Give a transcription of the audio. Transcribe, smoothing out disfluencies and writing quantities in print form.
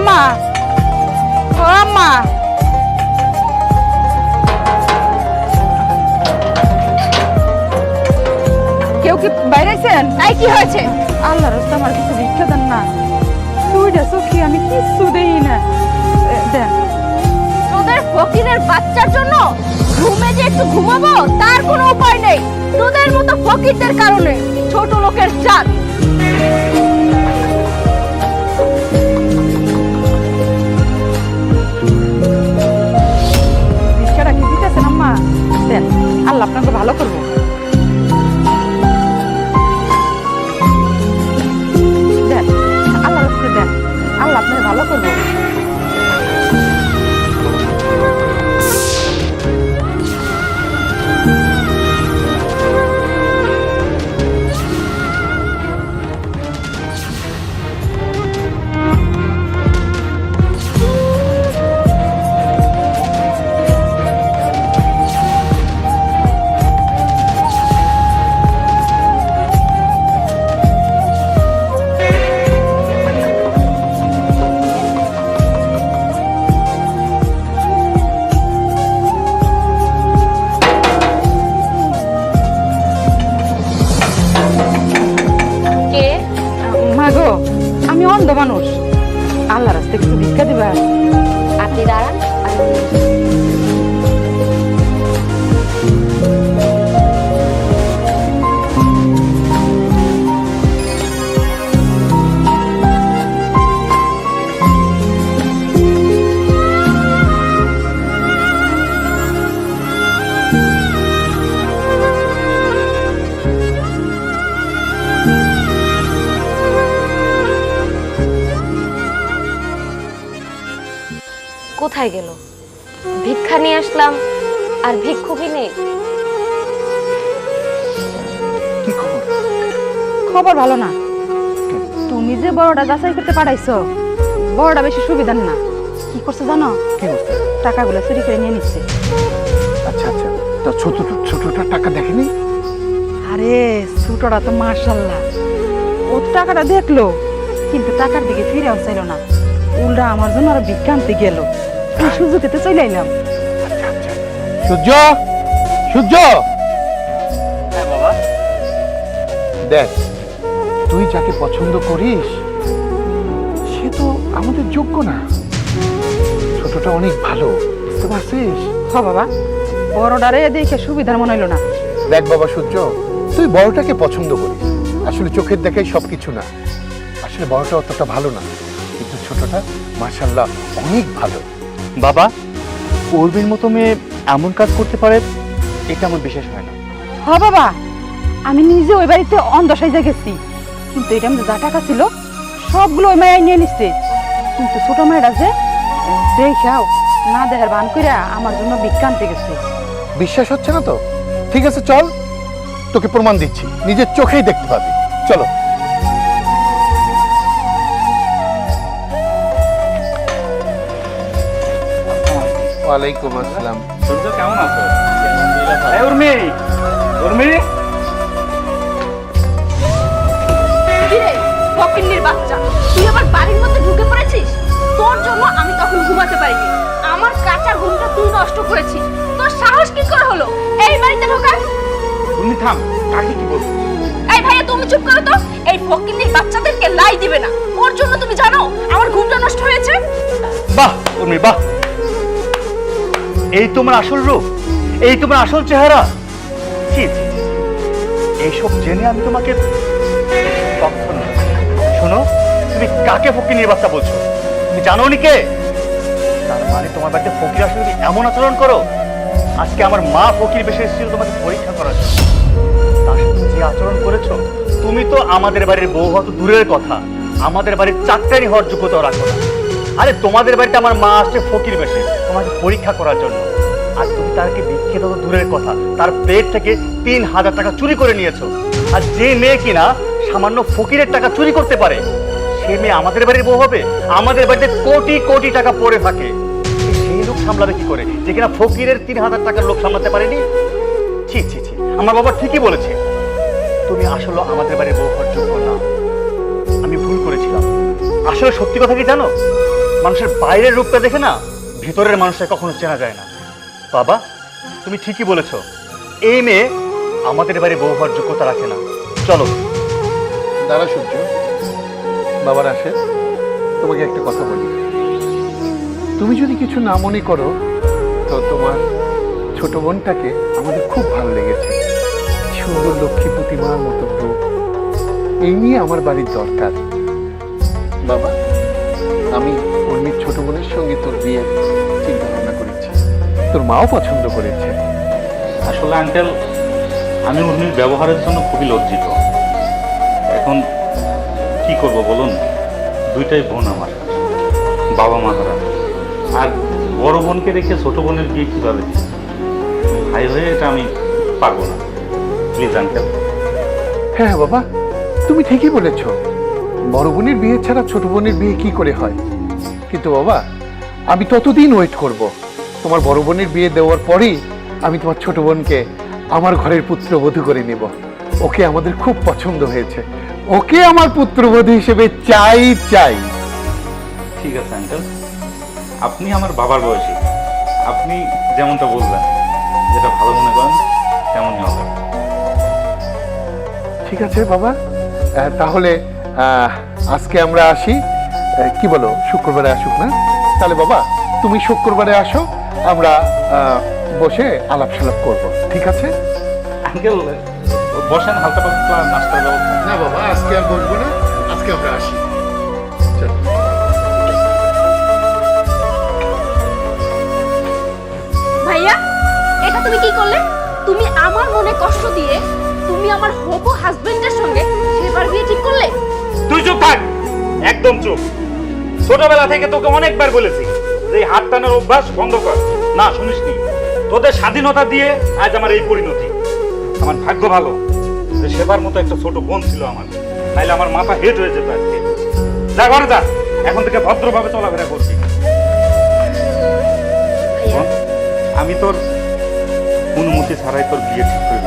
আম্মা, ও আম্মা, কেউ কি বাইরেছেন? তাই কি হয়েছে? আল্লাহ রাস্তা আমার কিছু ভিক্ষা দেন না। দুইটা চোখে আমি কিচ্ছু দেই না। দেন। তোদের ফকিরের বাচ্চার জন্য ঘুমে যে একটু ঘুমাবো তার কোনো উপায় নেই। তোদের মতো ফকিরদের কারণে ছোট লোকের জাত। ভিক্ষাটা কি দিতেছেন আম্মা? দেন, আল্লাহ আপনাকে ভালো করবো। দেন, আল্লাহ রাস্তা দেন, আল্লাহ আপনাকে ভালো করবো। কে? মাগো, আমি অন্ধ মানুষ, আল্লাহ রাস্তায় কিছু ভিক্ষা দিবা? আপনি দাঁড়ান। কোথায় গেল? ভিক্ষা নিয়ে আসলাম আর ভিক্ষুকই নেই। কি খবর? খবর ভালো না। তুমি যে বড়টা যাচাই করতে পাঠাইছো, বড়টা বেশি সুবিধার না। কি করছে জানো? কি করছে? টাকাগুলো চুরি করে নিয়ে নিচ্ছে। আচ্ছা আচ্ছা, তা ছোটটা টাকা দেখেনি? আরে ছোটটা তো মাশাল্লাহ, ও তো টাকাটা দেখলো, কিন্তু টাকার দিকে ফিরেও চাইলো না। উল্টা আমার জন্য আরো ভিক্ষা আনতে গেল। এই সুযোগে তো চলে এলাম। আচ্ছা আচ্ছা। সূর্য, সূর্য, হ্যাঁ বাবা। দেখ, তুই যাকে পছন্দ করিস সে তো আমাদের যোগ্য না। ছোটটা অনেক ভালো, বুঝতে পারছিস? হ বাবা, বড়টারে দেখে সুবিধার মনে হইলো না। দেখ বাবা সূর্য, তুই বড়টাকে পছন্দ করিস, আসলে চোখের দেখাই সবকিছু না। আসলে বড়টা অতটা ভালো না, কিন্তু ছোটটা মাশাআল্লাহ অনেক ভালো। বাবা, উর্মির মতো মেয়ে এমন কাজ করতে পারে এটা আমার বিশ্বাস হয় না। হ বাবা, আমি নিজে ওই বাড়িতে অন্ধ সাইজা গেছি, কিন্তু এটা আমাদের যা টাকা ছিল সবগুলো ওই মায়াই নিয়ে নিচ্ছে। কিন্তু ছোট মেয়েটা যে দেখাও না দেখার বান কইরা আমার জন্য ভিক্ষা আনতে গেছে। বিশ্বাস হচ্ছে না তো? ঠিক আছে চল, তোকে প্রমাণ দিচ্ছি, নিজের চোখেই দেখতে পাবি। চলো। ওয়ালাইকুম আসসালাম। সূর্য কেমন আছো? এই উর্মি, উর্মি, কিরে ফকিন্নির বাচ্চা, তুই আবার বাড়ির মধ্যে ঢুকে পড়েছিস? তোর জন্য আমি তখন ঘুমাতে পারিনি। আমার কাঁচা ঘুমটা তুই নষ্ট করেছিস। তোর সাহস কি করে হলো এই বাড়িতে ঢোকার? উর্মি থাম, কাকে কি বলছো? এই ভাইয়া তুমি চুপ করো তো। এই ফকিন্নির বাচ্চাদেরকে লাই দিবে না। ওর জন্য তুমি জানো আমার ঘুমটা নষ্ট হয়েছে। বাহ উর্মি বাহ, এই তোমার আসল রূপ, এই তোমার আসল চেহারা। ছি ছি, এইসব জেনে আমি তোমাকে কখনো। শোনো, তুমি কাকে ফকির নিয়ে বাচ্চা বলছো? তুমি জানো নি কে? তার মানে তোমার বাড়িতে ফকির আসলে তুমি এমন আচরণ করো। আজকে আমার মা ফকির বেশি এসেছিল তোমাকে পরীক্ষা করার জন্য। তার সাথে যে আচরণ করেছো, তুমি তো আমাদের বাড়ির বউ হওয়া তো দূরের কথা, আমাদের বাড়ির চাকরানি হওয়ার যোগ্যতাও রাখো না। আরে তোমাদের বাড়িতে আমার মা আসছে ফকির বেশে তোমাকে পরীক্ষা করার জন্য, আর তুমি তাকে বিক্ষিত তো দূরের কথা, তার পেট থেকে ৩,০০০ টাকা চুরি করে নিয়েছো। আর যে মেয়ে কিনা সামান্য ফকিরের টাকা চুরি করতে পারে, সে মেয়ে আমাদের বাড়ির বউ হবে? আমাদের বাড়িতে কোটি কোটি টাকা পড়ে থাকে, সেই লোক সামলাবে কি করে যে কিনা ফকিরের ৩,০০০ টাকার লোক সামলাতে পারেনি? ছি ছি ছি, আমার বাবা ঠিকই বলেছে, তুমি আসলে আমাদের বাড়ির বউ হওয়ার যোগ্য না। আমি ভুল করেছিলাম। আসলে সত্যি কথা কি জানো, মানুষের বাইরের রূপটা দেখে না ভিতরের মানুষটা কখনো চেনা যায় না। বাবা, তুমি ঠিকই বলেছো, এই মেয়ে আমাদের বাড়ি বউ হওয়ার যোগ্যতা রাখে না। চলো। দাঁড়া সূর্য, বাবার আসে, তোমাকে একটা কথা বলি। তুমি যদি কিছু না মনে করো তো তোমার ছোট বোনটাকে আমাদের খুব ভালো লেগেছে। সুন্দর লক্ষ্মী প্রতিমার মতো রূপ, এই নিয়ে আমার বাড়ির দরকার। বাবা, আমি উর্মির ছোট বোনের সঙ্গে তোর বিয়ের চিন্তা ভাবনা করেছি, তোর মাও পছন্দ করেছে। আসলে আঙ্কেল, আমি উর্মির ব্যবহারের জন্য খুবই লজ্জিত। এখন কি করব বলুন, দুইটাই বোন আমার, বাবা মা হারা। আর বড় বোনকে রেখে ছোট বোনের বিয়ে কিভাবে দিই? ভাই হয়ে এটা আমি পারবো না, প্লিজ আঙ্কেল। হ্যাঁ বাবা, তুমি ঠিকই বলেছ, বড় বোনের বিয়ে ছাড়া ছোট বোনের বিয়ে কি করে হয়। কিন্তু বাবা, আমি ততদিন ওয়েট করব। তোমার বড় বোনের বিয়ে দেওয়ার পরেই আমি তোমার ছোট বোনকে আমার ঘরের পুত্রবধূ করে নেব। ওকে আমাদের খুব পছন্দ হয়েছে, ওকে আমার পুত্রবধূ হিসেবে চাই চাই। ঠিক আছে আঙ্কেল, আপনি আমার বাবার বয়সী, আপনি যেমনটা বলবেন, যেটা ভালো মনে করেন তেমনই হবে। ঠিক আছে বাবা, তাহলে আজকে আমরা আসি। কি বলো, শুক্রবারে আসুক না? তাহলে বাবা, তুমি শুক্রবারে আসো, আমরা বসে আলাপ সালাপ করবো, ঠিক আছে? আঙ্কেল বসেন, হালকা পাতলা নাস্তার ব্যবস্থা। না বাবা, আজকে আর বসবো না, আজকে আমরা আসি। চলো। ভাইয়া, এটা তুমি কি করলে? তুমি আমার মনে কষ্ট দিয়ে তুমি আমার হবু হাজবেন্ডের সঙ্গে সেবার বিয়ে ঠিক করলে? তুই চুপ থাক, একদম চুপ। ছোটবেলা থেকে তোকে অনেকবার বলেছি যে এই হাত টানার অভ্যাস বন্ধ কর, না শুনিসনি। তোদের স্বাধীনতা দিয়ে আজ আমার এই পরিণতি। আমার ভাগ্য ভালো যে সেবার মতো একটা ছোট বোন ছিল আমার, নাইলে আমার মাথা হেট হয়ে যেত আজকে। যা ঘরে যা, এখন থেকে ভদ্রভাবে চলাফেরা করছি। ভাইয়া, আমি তোর অনুমতি ছাড়াই তোর বিয়ে ঠিক করে